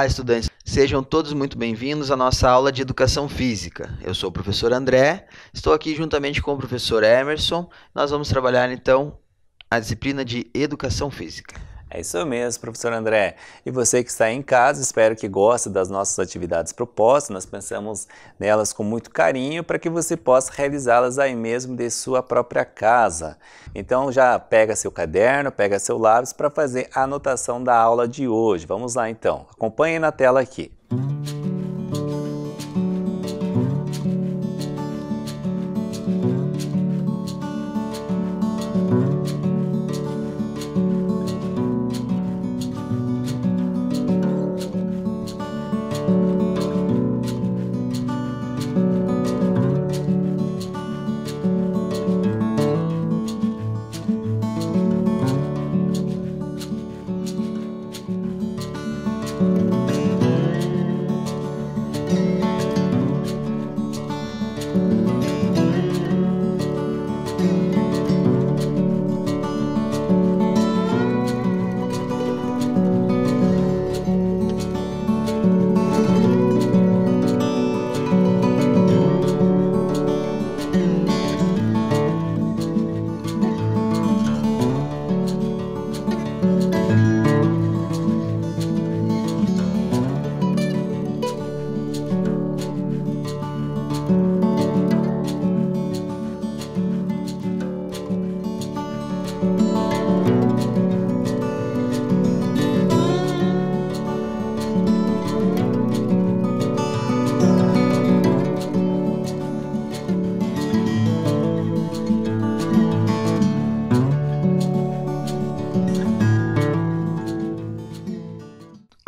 estudantes, sejam todos muito bem-vindos à nossa aula de Educação Física. Eu sou o professor André, estou aqui juntamente com o professor Emerson. Nós vamos trabalhar então a disciplina de Educação Física. É isso mesmo, professor André. E você que está em casa, espero que goste das nossas atividades propostas. Nós pensamos nelas com muito carinho para que você possa realizá-las aí mesmo de sua própria casa. Então já pega seu caderno, pega seu lápis para fazer a anotação da aula de hoje. Vamos lá então, acompanhe na tela aqui.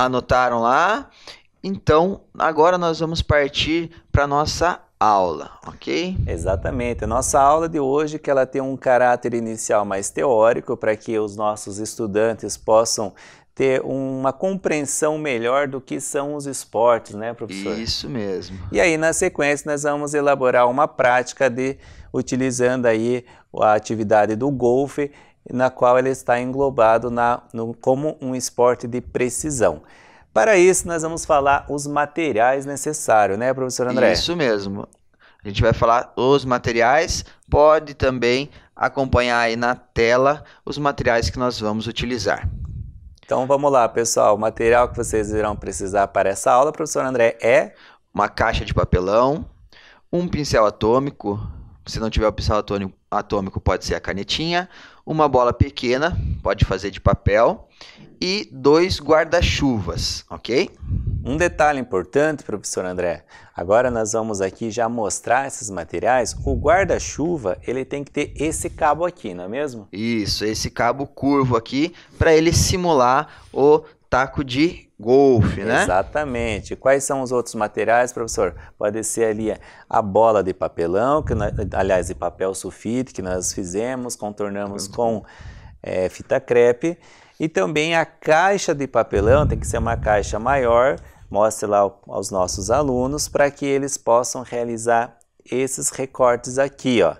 Anotaram lá? Então, agora nós vamos partir para a nossa aula, ok? Exatamente. A nossa aula de hoje que ela tem um caráter inicial mais teórico para que os nossos estudantes possam ter uma compreensão melhor do que são os esportes, né, professor? Isso mesmo. E aí, na sequência, nós vamos elaborar uma prática utilizando aí a atividade do golfe, na qual ele está englobado como um esporte de precisão. Para isso, nós vamos falar os materiais necessários, né, professor André? Isso mesmo. A gente vai falar os materiais, pode também acompanhar aí na tela os materiais que nós vamos utilizar. Então vamos lá, pessoal. O material que vocês irão precisar para essa aula, professor André, é uma caixa de papelão, um pincel atômico. Se não tiver o pincel atômico, pode ser a canetinha, uma bola pequena, pode fazer de papel, e 2 guarda-chuvas, ok? Um detalhe importante, professor André, agora nós vamos aqui já mostrar esses materiais. O guarda-chuva, ele tem que ter esse cabo aqui, não é mesmo? Isso, esse cabo curvo aqui, para ele simular o taco de golfe, né? Exatamente. Quais são os outros materiais, professor? Pode ser ali a bola de papelão, aliás, de papel sulfite, que nós fizemos, contornamos com fita crepe. E também a caixa de papelão, tem que ser uma caixa maior, mostre lá aos nossos alunos, para que eles possam realizar esses recortes aqui, ó.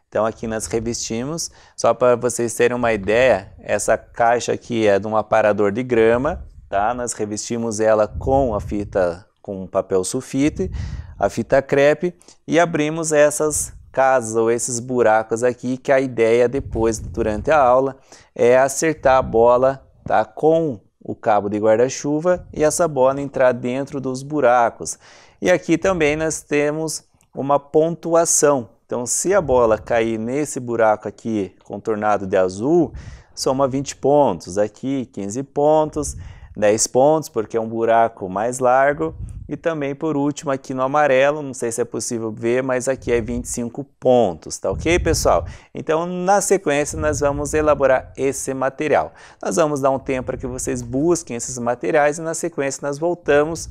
Então aqui nós revestimos, só para vocês terem uma ideia, essa caixa aqui é de um aparador de grama, tá? Nós revestimos ela com a fita, com papel sulfite, a fita crepe e abrimos essas casas ou esses buracos aqui, que a ideia depois, durante a aula, é acertar a bola, tá? Com o cabo de guarda-chuva e essa bola entrar dentro dos buracos. E aqui também nós temos uma pontuação. Então, se a bola cair nesse buraco aqui, contornado de azul, soma 20 pontos. Aqui, 15 pontos, 10 pontos, porque é um buraco mais largo. E também, por último, aqui no amarelo, não sei se é possível ver, mas aqui é 25 pontos, tá ok, pessoal? Então, na sequência, nós vamos elaborar esse material. Nós vamos dar um tempo para que vocês busquem esses materiais e, na sequência, nós voltamos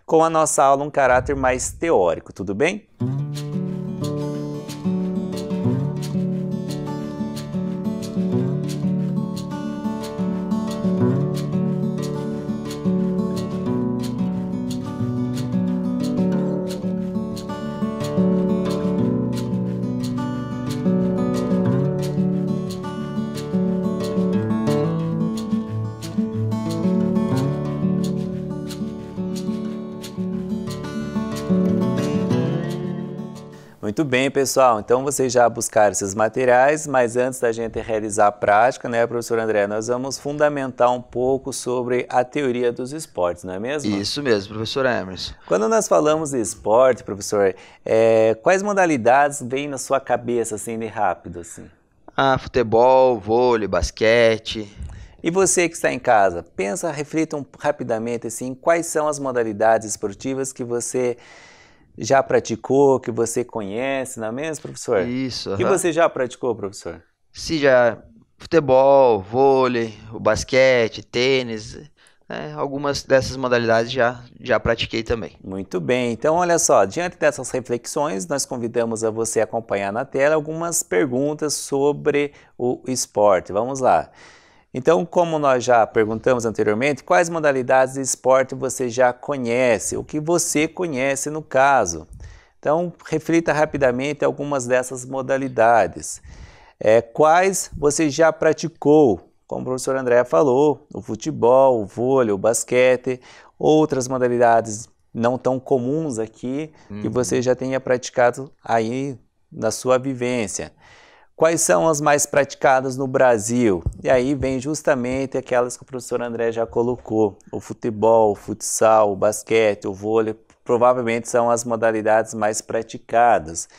com a nossa aula, um caráter mais teórico, tudo bem? Muito bem, pessoal. Então, vocês já buscaram esses materiais, mas antes da gente realizar a prática, né, professor André, nós vamos fundamentar um pouco sobre a teoria dos esportes, não é mesmo? Isso mesmo, professor Emerson. Quando nós falamos de esporte, professor, quais modalidades vêm na sua cabeça, assim, de rápido, assim? Futebol, vôlei, basquete. E você que está em casa, reflita rapidamente, assim, quais são as modalidades esportivas que você já praticou, que você conhece, não é mesmo, professor? Isso. Que você já praticou, professor? Se já futebol, vôlei, o basquete, tênis, algumas dessas modalidades já pratiquei também. Muito bem. Então, olha só, diante dessas reflexões, nós convidamos a você acompanhar na tela algumas perguntas sobre o esporte. Vamos lá. Então, como nós já perguntamos anteriormente, quais modalidades de esporte você já conhece? O que você conhece no caso? Então, reflita rapidamente algumas dessas modalidades. Quais você já praticou? Como o professor André falou, o futebol, o vôlei, o basquete, outras modalidades não tão comuns aqui, que você já tenha praticado aí na sua vivência. Quais são as mais praticadas no Brasil? E aí vem justamente aquelas que o professor André já colocou. O futebol, o futsal, o basquete, o vôlei, provavelmente são as modalidades mais praticadas.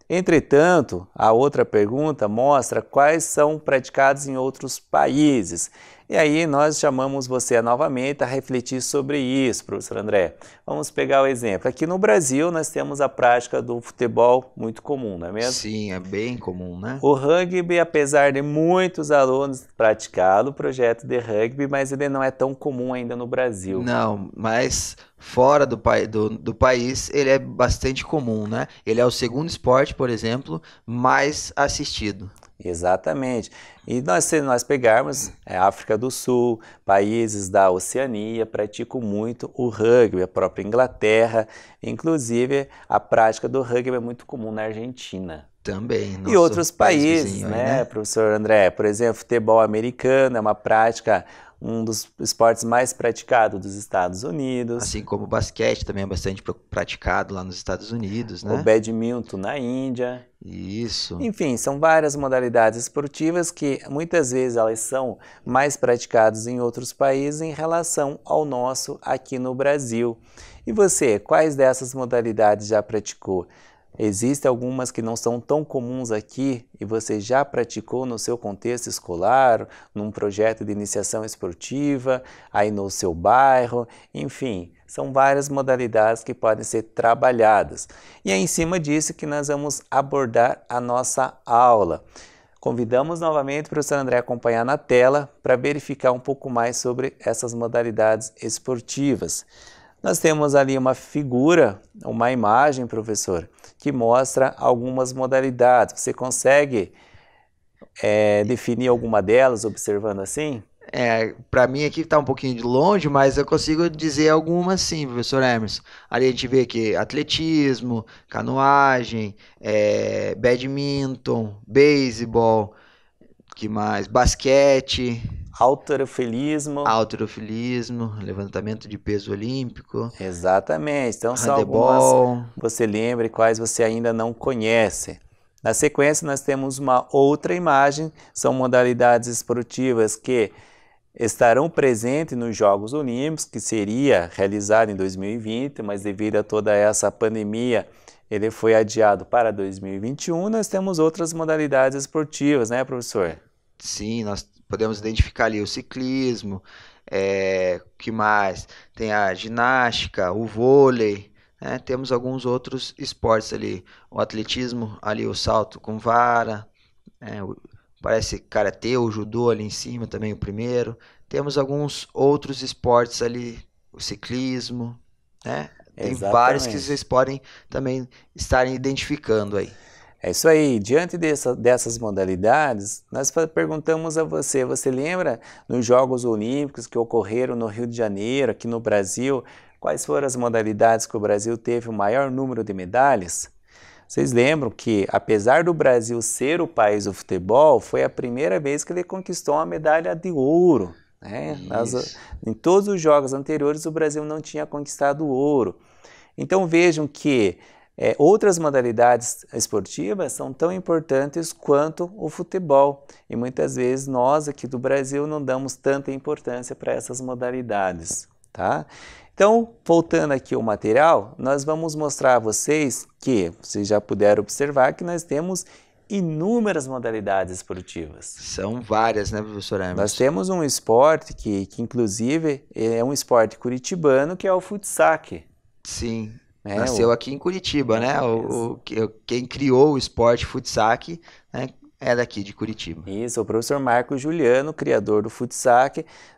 Entretanto, a outra pergunta mostra quais são praticados em outros países. E aí nós chamamos você novamente a refletir sobre isso, professor André. Vamos pegar o exemplo. Aqui no Brasil nós temos a prática do futebol muito comum, não é mesmo? Sim, é bem comum, né? O rugby, apesar de muitos alunos praticar o projeto de rugby, mas ele não é tão comum ainda no Brasil. Não, mas fora do país ele é bastante comum, né? Ele é o segundo esporte, por exemplo, mais assistido. Exatamente. E se nós pegarmos a África do Sul, países da Oceania praticam muito o rugby, a própria Inglaterra, inclusive a prática do rugby é muito comum na Argentina. Também. E outros países, vizinho, né, professor André? Por exemplo, futebol americano é uma prática, um dos esportes mais praticados dos Estados Unidos. Assim como o basquete também é bastante praticado lá nos Estados Unidos, né? O badminton na Índia. Isso. Enfim, são várias modalidades esportivas que muitas vezes elas são mais praticadas em outros países em relação ao nosso aqui no Brasil. E você, quais dessas modalidades já praticou? Existem algumas que não são tão comuns aqui e você já praticou no seu contexto escolar, num projeto de iniciação esportiva, aí no seu bairro, enfim, são várias modalidades que podem ser trabalhadas. E é em cima disso que nós vamos abordar a nossa aula. Convidamos novamente o professor André a acompanhar na tela para verificar um pouco mais sobre essas modalidades esportivas. Nós temos ali uma figura, uma imagem, professor, que mostra algumas modalidades. Você consegue definir alguma delas observando assim? Para mim aqui está um pouquinho de longe, mas eu consigo dizer algumas sim, professor Emerson. Ali a gente vê aqui atletismo, canoagem, badminton, beisebol, que mais? Basquete. Halterofilismo, levantamento de peso olímpico. Exatamente. Então são handebol. Algumas, você lembra quais você ainda não conhece. Na sequência nós temos uma outra imagem, são modalidades esportivas que estarão presentes nos Jogos Olímpicos, que seria realizado em 2020, mas devido a toda essa pandemia, ele foi adiado para 2021. Nós temos outras modalidades esportivas, né, professor? Sim, nós podemos identificar ali o ciclismo, que mais? Tem a ginástica, o vôlei, né? Temos alguns outros esportes ali, o atletismo, ali o salto com vara, parece karatê ou judô ali em cima também o primeiro. Temos alguns outros esportes ali, o ciclismo, né? Tem vários que vocês podem também estarem identificando aí. É isso aí, diante dessas modalidades, nós perguntamos a você, você lembra nos Jogos Olímpicos que ocorreram no Rio de Janeiro, aqui no Brasil, quais foram as modalidades que o Brasil teve o maior número de medalhas? Vocês lembram que, apesar do Brasil ser o país do futebol, foi a primeira vez que ele conquistou uma medalha de ouro, né? Em todos os jogos anteriores o Brasil não tinha conquistado o ouro. Então vejam que outras modalidades esportivas são tão importantes quanto o futebol e muitas vezes nós aqui do Brasil não damos tanta importância para essas modalidades, tá? Então, voltando aqui ao material, nós vamos mostrar a vocês que, vocês já puderam observar que nós temos inúmeras modalidades esportivas. São várias, né, professor Emerson? Nós temos um esporte que inclusive, é um esporte curitibano, que é o futsal. Sim, nasceu aqui em Curitiba, né? Quem criou o esporte futsal, né, é daqui de Curitiba. Isso, o professor Marco Juliano, criador do futsal,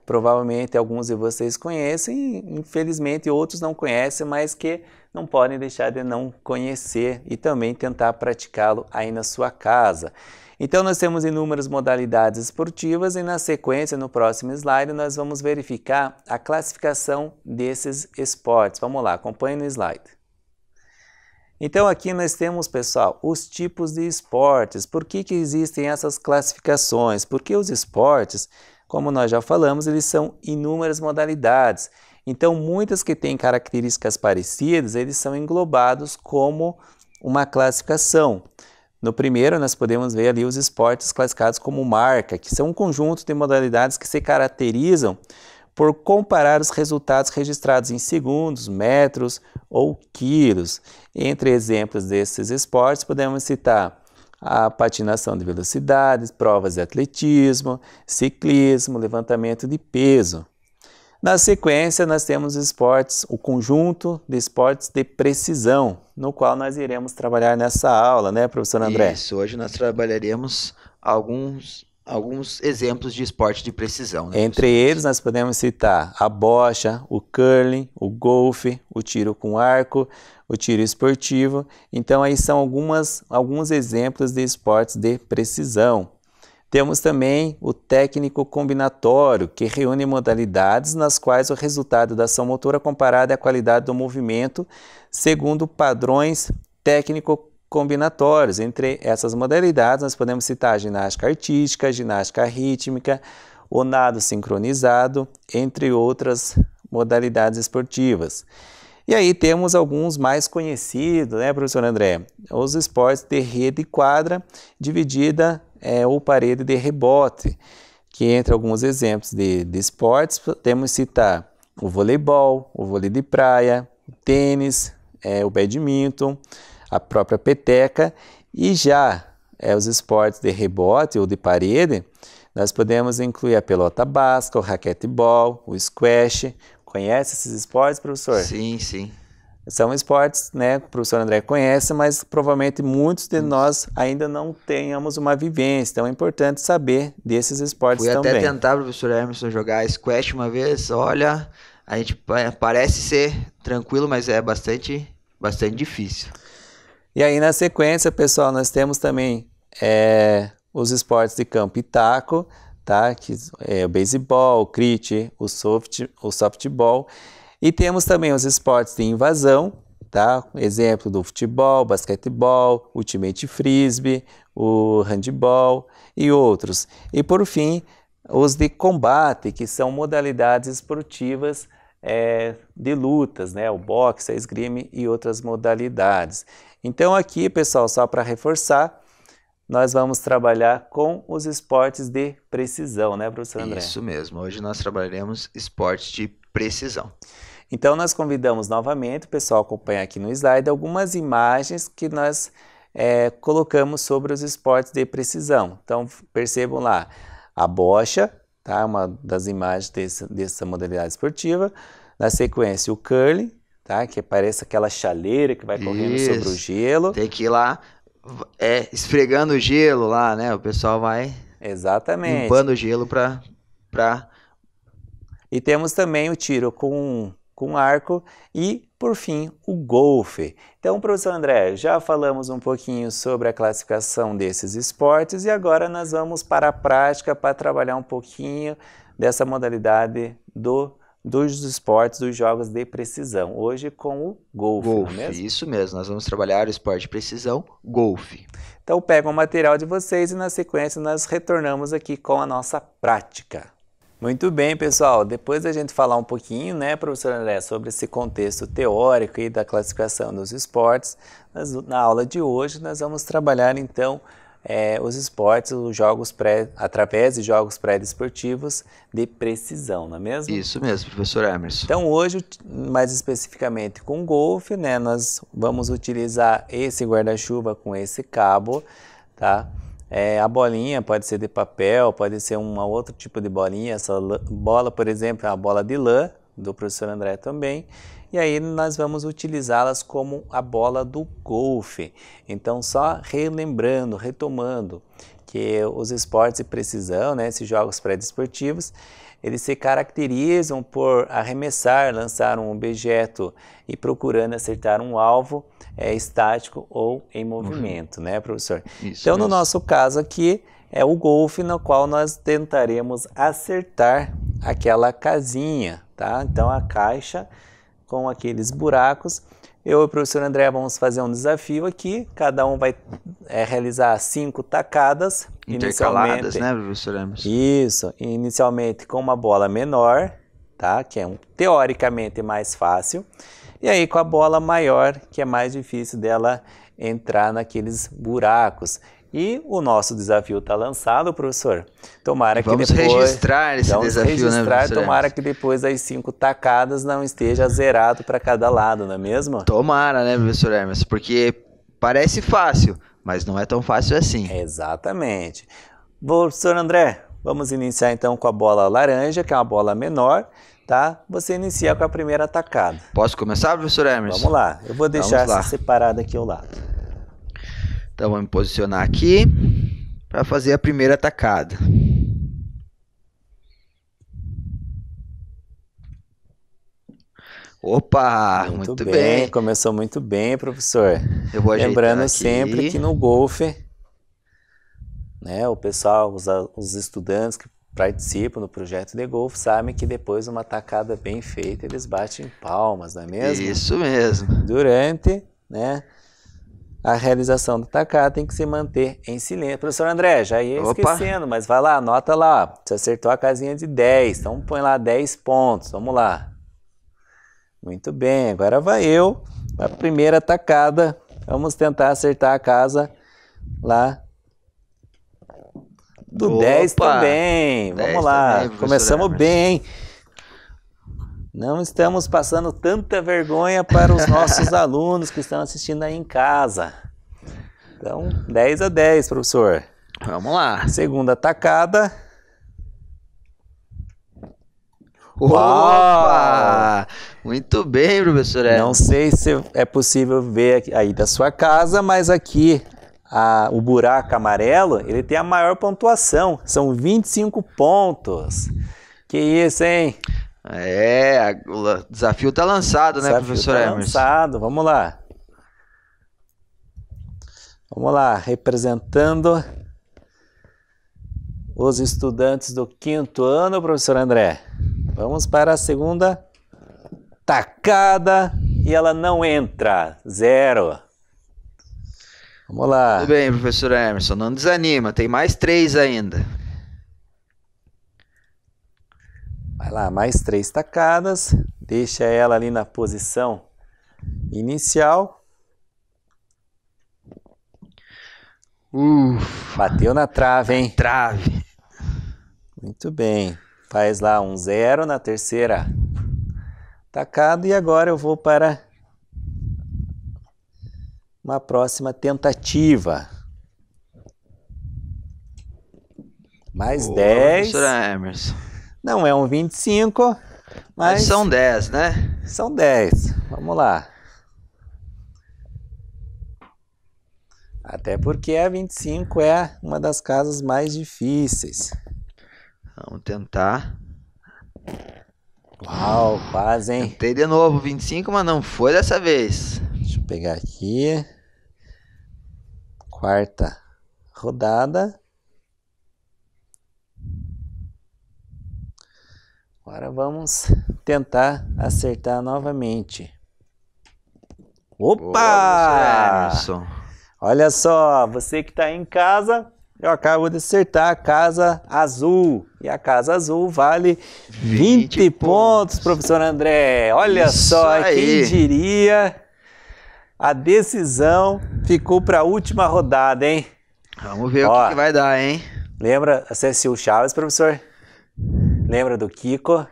provavelmente alguns de vocês conhecem, infelizmente outros não conhecem, mas que não podem deixar de não conhecer e também tentar praticá-lo aí na sua casa. Então nós temos inúmeras modalidades esportivas e na sequência, no próximo slide, nós vamos verificar a classificação desses esportes. Vamos lá, acompanhe no slide. Então aqui nós temos, pessoal, os tipos de esportes. Por que existem essas classificações? Porque os esportes, como nós já falamos, eles são inúmeras modalidades. Então muitas que têm características parecidas, eles são englobados como uma classificação. No primeiro nós podemos ver ali os esportes classificados como marca, que são um conjunto de modalidades que se caracterizam por comparar os resultados registrados em segundos, metros ou quilos. Entre exemplos desses esportes, podemos citar a patinação de velocidade, provas de atletismo, ciclismo, levantamento de peso. Na sequência, nós temos esportes, o conjunto de esportes de precisão, no qual nós iremos trabalhar nessa aula, né, professor André? Isso, hoje nós trabalharemos alguns exemplos de esporte de precisão. Né, Entre eles, nós podemos citar a bocha, o curling, o golfe, o tiro com arco, o tiro esportivo. Então, aí são alguns exemplos de esportes de precisão. Temos também o técnico combinatório, que reúne modalidades nas quais o resultado da ação motora comparado é a qualidade do movimento segundo padrões técnico-combinatórios. Entre essas modalidades, nós podemos citar a ginástica artística, a ginástica rítmica, o nado sincronizado, entre outras modalidades esportivas. E aí temos alguns mais conhecidos, né, professor André? Os esportes de rede e quadra, dividida ou parede de rebote, que entre alguns exemplos de esportes, podemos citar o voleibol, o vôlei de praia, o tênis, o badminton, a própria peteca, e já os esportes de rebote ou de parede, nós podemos incluir a pelota basca, o raquetebol, o squash. Conhece esses esportes, professor? Sim, sim. São esportes, né, que o professor André conhece, mas provavelmente muitos de nós ainda não tenhamos uma vivência, então é importante saber desses esportes também. Fui até tentar, professor Emerson, jogar squash uma vez, olha, a gente parece ser tranquilo, mas é bastante difícil. E aí na sequência, pessoal, nós temos também os esportes de campo e taco, tá? Que é o beisebol, o cricket, o softball. E temos também os esportes de invasão, tá? Exemplo do futebol, basquetebol, ultimate frisbee, o handball e outros. E por fim, os de combate, que são modalidades esportivas de lutas, né? O boxe, a esgrima e outras modalidades. Então aqui, pessoal, só para reforçar, nós vamos trabalhar com os esportes de precisão, né, professor André? Isso mesmo, hoje nós trabalharemos esportes de precisão. Então nós convidamos novamente o pessoal a acompanhar aqui no slide algumas imagens que nós colocamos sobre os esportes de precisão. Então percebam lá, a bocha, tá? Uma das imagens dessa modalidade esportiva. Na sequência o curling, tá? Que parece aquela chaleira que vai correndo sobre o gelo. Tem que ir lá esfregando o gelo lá, né? O pessoal vai limpando o gelo para... E temos também o tiro com arco e, por fim, o golfe. Então, professor André, já falamos um pouquinho sobre a classificação desses esportes e agora nós vamos para a prática para trabalhar um pouquinho dessa modalidade dos esportes, dos jogos de precisão. Hoje com o golfe, não é mesmo? Isso mesmo, nós vamos trabalhar o esporte de precisão, golfe. Então, pega o material de vocês e na sequência nós retornamos aqui com a nossa prática. Muito bem, pessoal. Depois da gente falar um pouquinho, né, professor André, sobre esse contexto teórico e da classificação dos esportes, na aula de hoje nós vamos trabalhar então os esportes, os jogos através de jogos pré-desportivos de precisão, não é mesmo? Isso mesmo, professor Emerson. Então hoje, mais especificamente com o golfe, né, nós vamos utilizar esse guarda-chuva com esse cabo, tá? A bolinha pode ser de papel, pode ser um outro tipo de bolinha. Essa bola, por exemplo, é uma bola de lã, do professor André também. E aí nós vamos utilizá-las como a bola do golfe. Então, só relembrando, retomando, que os esportes de precisão, né, esses jogos pré-desportivos, eles se caracterizam por arremessar, lançar um objeto e procurando acertar um alvo estático ou em movimento, né, professor? Isso então, mesmo. no nosso caso aqui, é o golfe, no qual nós tentaremos acertar aquela casinha, tá? Então, a caixa com aqueles buracos. Eu e o professor André vamos fazer um desafio aqui, cada um vai realizar 5 tacadas. Intercaladas, né, professor Emerson? Isso, inicialmente com uma bola menor, tá? Que é teoricamente mais fácil. E aí com a bola maior, que é mais difícil dela entrar naqueles buracos. E o nosso desafio está lançado, professor. Tomara que depois... Vamos registrar esse desafio, né, professor? Tomara que depois das 5 tacadas não esteja zerado para cada lado, não é mesmo? Tomara, né, professor Emerson? Porque parece fácil, mas não é tão fácil assim. Exatamente. Professor André, vamos iniciar então com a bola laranja, que é uma bola menor, tá? Você inicia com a primeira tacada. Posso começar, professor Emerson? Vamos lá. Eu vou deixar essa separada aqui ao lado. Então, vamos me posicionar aqui para fazer a primeira tacada. Opa, muito bem. Começou muito bem, professor. Eu vou lembrando sempre que no golfe, né, o pessoal, os estudantes que participam do projeto de golfe sabem que depois de uma tacada bem feita, eles batem palmas, não é mesmo? Isso mesmo. Durante, né, a realização da tacada tem que se manter em silêncio. Professor André, já ia esquecendo, mas vai lá, anota lá. Você acertou a casinha de 10, então põe lá 10 pontos. Vamos lá. Muito bem, agora vai eu. A primeira tacada. Vamos tentar acertar a casa lá do 10 também. Vamos lá, também, começamos bem, hein? Não estamos passando tanta vergonha para os nossos alunos que estão assistindo aí em casa. Então, 10 a 10, professor. Vamos lá. Segunda tacada. Opa! Muito bem, professor. Não sei se é possível ver aí da sua casa, mas aqui o buraco amarelo, ele tem a maior pontuação. São 25 pontos. Que isso, hein? O desafio está lançado, né, professor Emerson? Lançado, vamos lá. Vamos lá, representando os estudantes do 5º ano, professor André. Vamos para a segunda tacada e ela não entra, 0. Vamos lá. Tudo bem, professor Emerson, não desanima, tem mais 3 ainda. Vai lá, mais 3 tacadas, deixa ela ali na posição inicial. Bateu na trave, hein? Trave. Muito bem, faz lá um 0 na terceira tacada e agora eu vou para uma próxima tentativa. Mais 10. Professor Emerson. Não é um 25, mas são 10, né? São 10. Vamos lá. Até porque a 25 é uma das casas mais difíceis. Vamos tentar. Uau, quase, hein? Tentei de novo 25, mas não foi dessa vez. Deixa eu pegar aqui. Quarta rodada. Agora vamos tentar acertar novamente. Opa! Emerson. Olha só, você que está em casa, Eu acabo de acertar a casa azul. E a casa azul vale 20 pontos, professor André. Olha Isso só, aí. quem diria? A decisão ficou para a última rodada, hein? Vamos ver Ó, o que vai dar, hein? Lembra, você assistiu o Chaves, professor? Lembra do Kiko?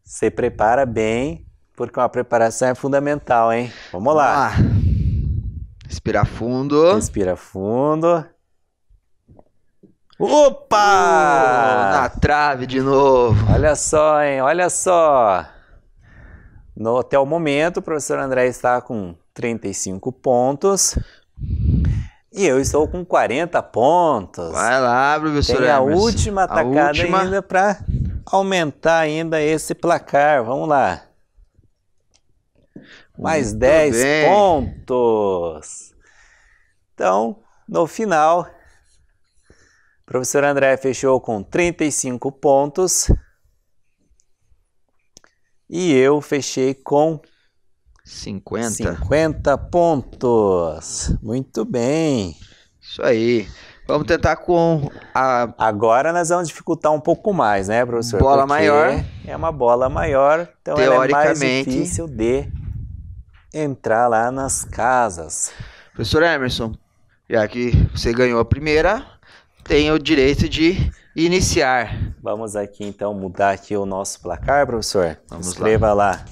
Você prepara bem, porque uma preparação é fundamental, hein? Vamos lá. Respirar fundo. Respira fundo. Opa! Na trave de novo. Olha só, hein? Olha só. Até o momento, o professor André está com 35 pontos. E eu estou com 40 pontos. Vai lá, professor Tem a Emerson. última tacada ainda para aumentar ainda esse placar. Vamos lá. Mais 10 pontos. Então, no final, o professor André fechou com 35 pontos. E eu fechei com 50 pontos. Muito bem. Isso aí. Vamos tentar com a... Agora nós vamos dificultar um pouco mais, né, professor? Bola porque maior. É uma bola maior, então ela é mais Teoricamente. difícil de entrar lá nas casas. Professor Emerson, já que você ganhou a primeira, tem o direito de iniciar. Vamos aqui então mudar aqui o nosso placar, professor. Vamos Escreva lá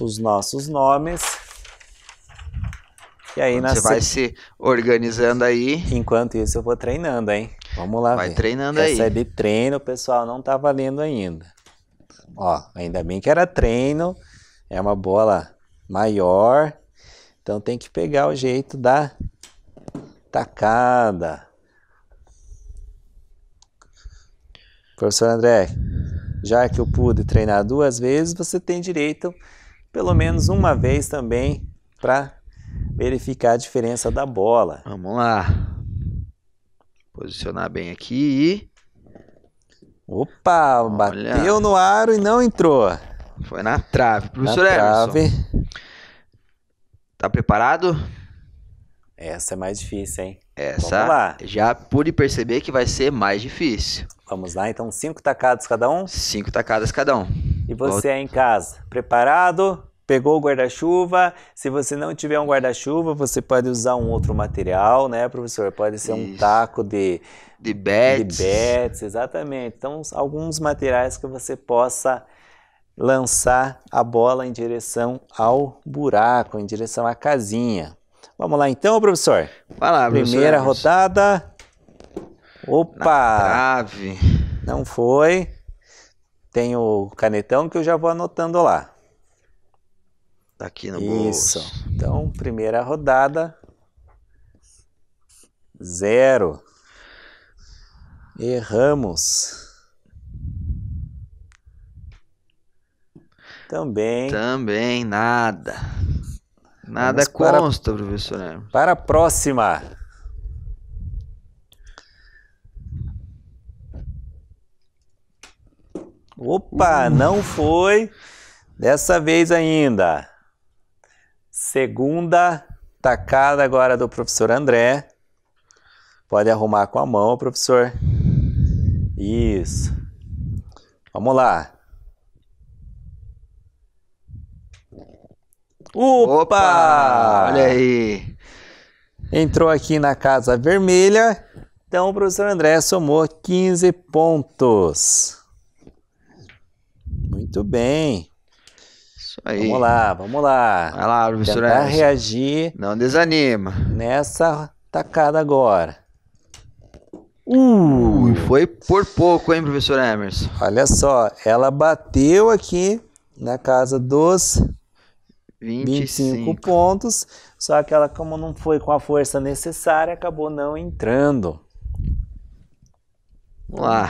os nossos nomes. E aí Você vai se organizando aí. Enquanto isso eu vou treinando, hein? Vamos lá Vai ver. treinando aí. Essa é de treino, pessoal, não tá valendo ainda. Ó, ainda bem que era treino. É uma bola maior. Então tem que pegar o jeito da tacada. Professor André, já que eu pude treinar 2 vezes, você tem direito, pelo menos uma vez também, para verificar a diferença da bola. Vamos lá. Posicionar bem aqui. Opa, bateu no aro e não entrou. Foi na trave. Professor Emerson. Tá preparado? Essa é mais difícil, hein? Essa Vamos lá. Já pude perceber que vai ser mais difícil. Vamos lá, então 5 tacadas cada um? 5 tacadas cada um. E você aí em casa, preparado? Pegou o guarda-chuva? Se você não tiver um guarda-chuva, você pode usar um outro material, né, professor? Pode ser um taco de bets. De bets, exatamente. Então, alguns materiais que você possa lançar a bola em direção ao buraco, em direção à casinha. Vamos lá então, professor? Vai lá, professor. Primeira rodada. Opa! Na trave. Não foi. Tem o canetão que eu já vou anotando lá. Tá aqui no bolso. Isso. Então, primeira rodada. 0. Erramos. Também nada. Nada consta, professor. Para a próxima. Opa, não foi. Dessa vez ainda. Segunda tacada agora do professor André. Pode arrumar com a mão, professor. Isso. Vamos lá. Opa! Olha aí. Entrou aqui na casa vermelha. Então o professor André somou 15 pontos. Muito bem. Isso aí. Vamos lá, vamos lá. Vai lá, professor. Tentar reagir. Não desanima. Nessa tacada agora. Foi por pouco, hein, professor Emerson? Olha só, ela bateu aqui na casa dos 25 pontos, só que ela, como não foi com a força necessária, acabou não entrando. Vamos lá.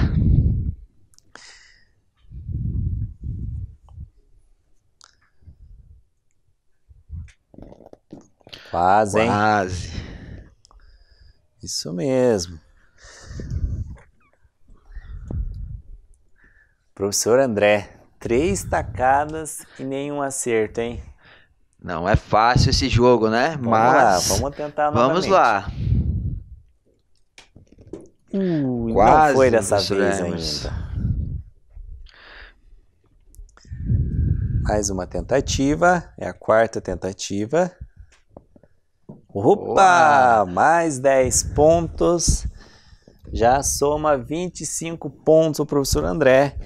Quase, hein? Quase. Isso mesmo. Professor André, 3 tacadas e nenhum acerto, hein? Não é fácil esse jogo, né? Vamos lá, vamos tentar novamente. Vamos lá. Quase, não foi dessa professor vez Emerson. ainda. Mais uma tentativa, é a quarta tentativa. Opa! Mais 10 pontos. Já soma 25 pontos o professor André.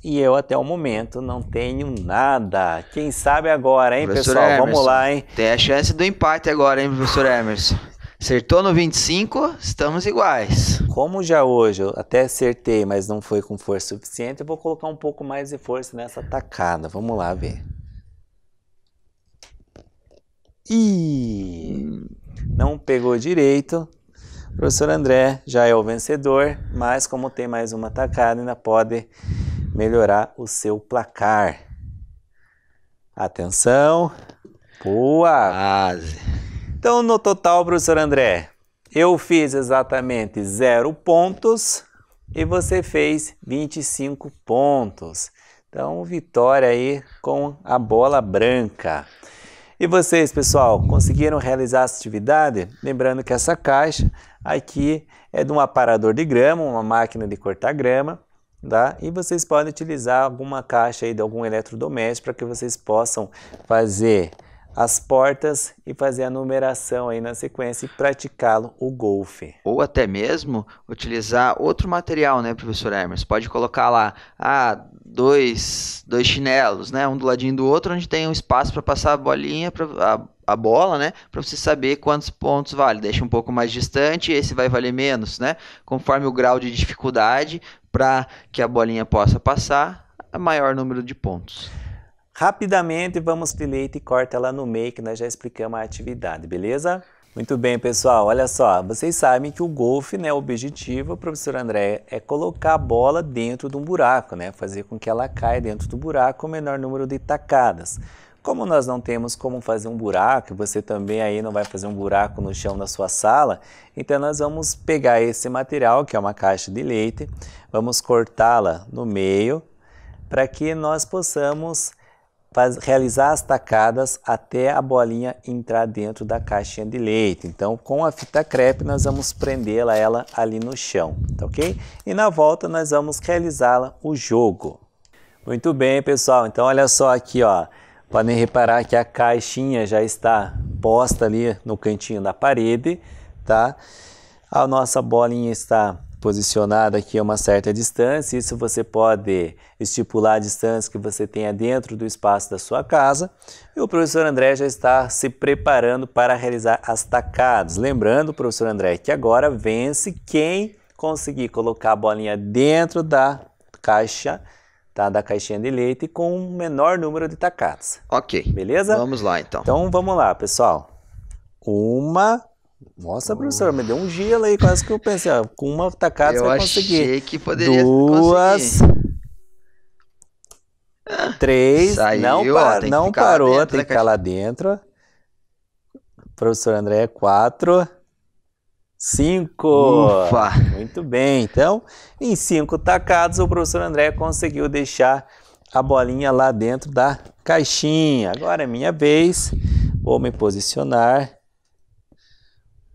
E eu até o momento não tenho nada. Quem sabe agora, hein, Professor pessoal? Emerson, Vamos lá, hein? tem a chance do empate agora, hein, professor Emerson? Acertou no 25, estamos iguais. Como já hoje eu até acertei, mas não foi com força suficiente, eu vou colocar um pouco mais de força nessa tacada. Vamos lá ver. Ih, não pegou direito. O professor André já é o vencedor, mas como tem mais uma tacada, ainda pode melhorar o seu placar. Atenção. Boa! Quase. Então, no total, professor André, eu fiz exatamente 0 pontos e você fez 25 pontos. Então, vitória aí com a bola branca. E vocês, pessoal, conseguiram realizar essa atividade? Lembrando que essa caixa aqui é de um aparador de grama, uma máquina de cortar grama, tá? E vocês podem utilizar alguma caixa aí de algum eletrodoméstico para que vocês possam fazer as portas e fazer a numeração aí na sequência e praticá-lo o golfe. Ou até mesmo utilizar outro material, né, professor Emerson? Pode colocar lá, dois chinelos, né, um do ladinho do outro, onde tem um espaço para passar a bolinha, a bola, né, para você saber quantos pontos vale. Deixa um pouco mais distante, esse vai valer menos, né, conforme o grau de dificuldade, para que a bolinha possa passar, a maior número de pontos. Rapidamente vamos para o leite e corta ela no meio, que nós já explicamos a atividade, beleza? Muito bem, pessoal, olha só, vocês sabem que o golfe, né, o objetivo, professor André, é colocar a bola dentro de um buraco, né, fazer com que ela caia dentro do buraco com o menor número de tacadas. Como nós não temos como fazer um buraco, você também aí não vai fazer um buraco no chão da sua sala, então nós vamos pegar esse material, que é uma caixa de leite, vamos cortá-la no meio, para que nós possamos realizar as tacadas até a bolinha entrar dentro da caixinha de leite. Então, com a fita crepe, nós vamos prendê-la ali no chão, tá ok? E na volta, nós vamos realizá-la o jogo. Muito bem, pessoal. Então, olha só aqui, ó. Podem reparar que a caixinha já está posta ali no cantinho da parede, tá? A nossa bolinha está posicionada aqui a uma certa distância, isso você pode estipular a distância que você tenha dentro do espaço da sua casa. E o professor André já está se preparando para realizar as tacadas. Lembrando, professor André, que agora vence quem conseguir colocar a bolinha dentro da caixa, tá, da caixinha de leite com o menor número de tacadas. Ok. Beleza? Vamos lá, então. Então, vamos lá, pessoal. Nossa, professor, me deu um gelo aí, quase que eu pensei, ó, com uma tacada você vai conseguir. Eu achei que poderia 2, conseguir. 3, Saiu, não parou, tem que ficar lá dentro. Professor André, 4, 5. Ufa! Muito bem, então, em 5 tacadas, o professor André conseguiu deixar a bolinha lá dentro da caixinha. Agora é minha vez, vou me posicionar.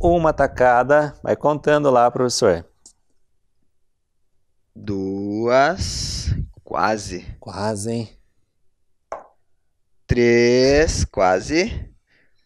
Uma tacada, vai contando lá, professor. 2, quase. Quase, hein? 3, quase.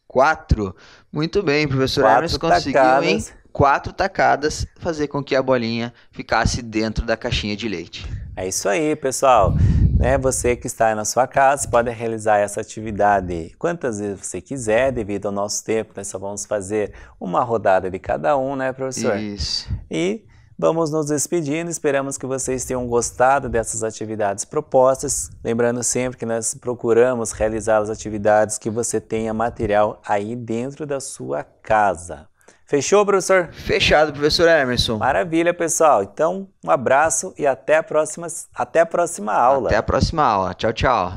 4. Muito bem, professor Emerson conseguiu em 4 tacadas fazer com que a bolinha ficasse dentro da caixinha de leite. É isso aí, pessoal. Né, você que está aí na sua casa pode realizar essa atividade quantas vezes você quiser, devido ao nosso tempo. Nós só vamos fazer uma rodada de cada um, né, professor? Isso. E vamos nos despedindo. Esperamos que vocês tenham gostado dessas atividades propostas. Lembrando sempre que nós procuramos realizar as atividades que você tenha material aí dentro da sua casa. Fechou, professor? Fechado, professor Emerson. Maravilha, pessoal. Então, um abraço e até a próxima aula. Até a próxima aula. Tchau, tchau.